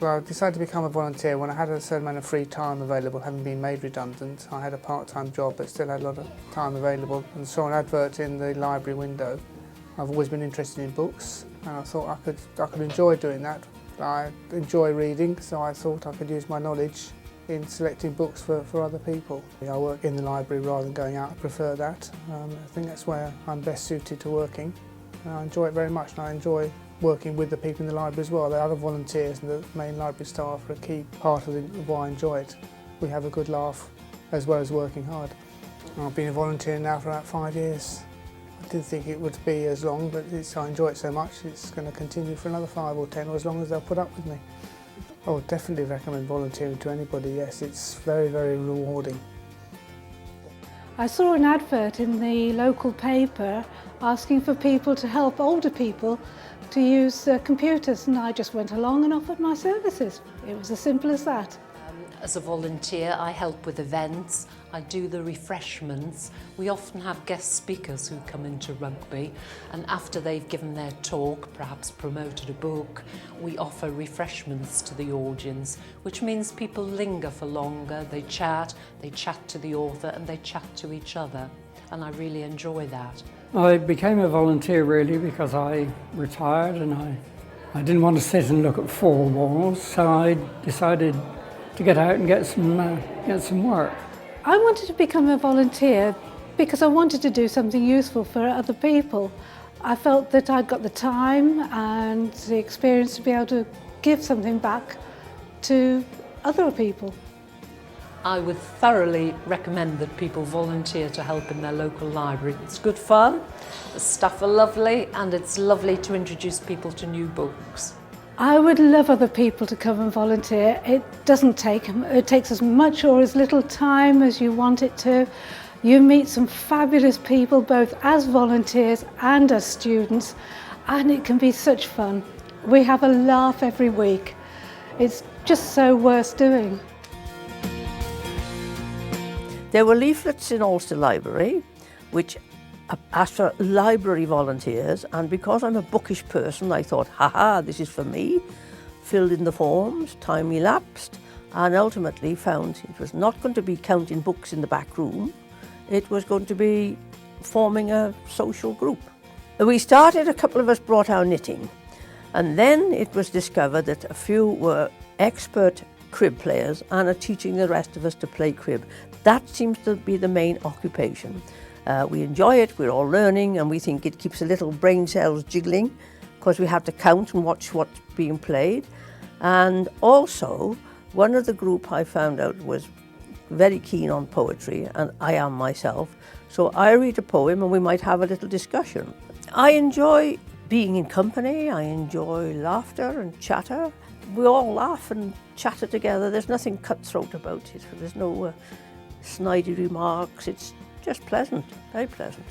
Well, I decided to become a volunteer when I had a certain amount of free time available, having been made redundant. I had a part-time job but still had a lot of time available and saw an advert in the library window. I've always been interested in books and I thought I could enjoy doing that. I enjoy reading, so I thought I could use my knowledge in selecting books for other people. I work in the library rather than going out. I prefer that. I think that's where I'm best suited to working. And I enjoy it very much, and I enjoy working with the people in the library as well. The other volunteers and the main library staff are a key part of why I enjoy it. We have a good laugh as well as working hard. I've been a volunteer now for about 5 years. I didn't think it would be as long, but I enjoy it so much it's going to continue for another 5 or 10 or as long as they'll put up with me. I would definitely recommend volunteering to anybody, yes, it's very, very rewarding. I saw an advert in the local paper asking for people to help older people to use computers, and I just went along and offered my services. It was as simple as that. As a volunteer, I help with events, I do the refreshments. We often have guest speakers who come into rugby, and after they've given their talk, perhaps promoted a book, we offer refreshments to the audience, which means people linger for longer, they chat to the author and they chat to each other, and I really enjoy that. I became a volunteer really because I retired and I didn't want to sit and look at four walls, so I decided to get out and get some work. I wanted to become a volunteer because I wanted to do something useful for other people. I felt that I'd got the time and the experience to be able to give something back to other people. I would thoroughly recommend that people volunteer to help in their local library. It's good fun, the staff are lovely, and it's lovely to introduce people to new books. I would love other people to come and volunteer. It takes as much or as little time as you want it to. You meet some fabulous people both as volunteers and as students, and it can be such fun. We have a laugh every week. It's just so worth doing. There were leaflets in Ulster Library which asked for library volunteers, and because I'm a bookish person I thought, haha, this is for me. Filled in the forms, time elapsed, and ultimately found it was not going to be counting books in the back room, it was going to be forming a social group. We started, a couple of us brought our knitting, and then it was discovered that a few were expert crib players and are teaching the rest of us to play crib. That seems to be the main occupation. We enjoy it, we're all learning, and we think it keeps the little brain cells jiggling because we have to count and watch what's being played. And also, one of the group I found out was very keen on poetry, and I am myself, so I read a poem and we might have a little discussion. I enjoy being in company, I enjoy laughter and chatter. We all laugh and chatter together, there's nothing cutthroat about it, there's no snidey remarks, it's just pleasant, very pleasant.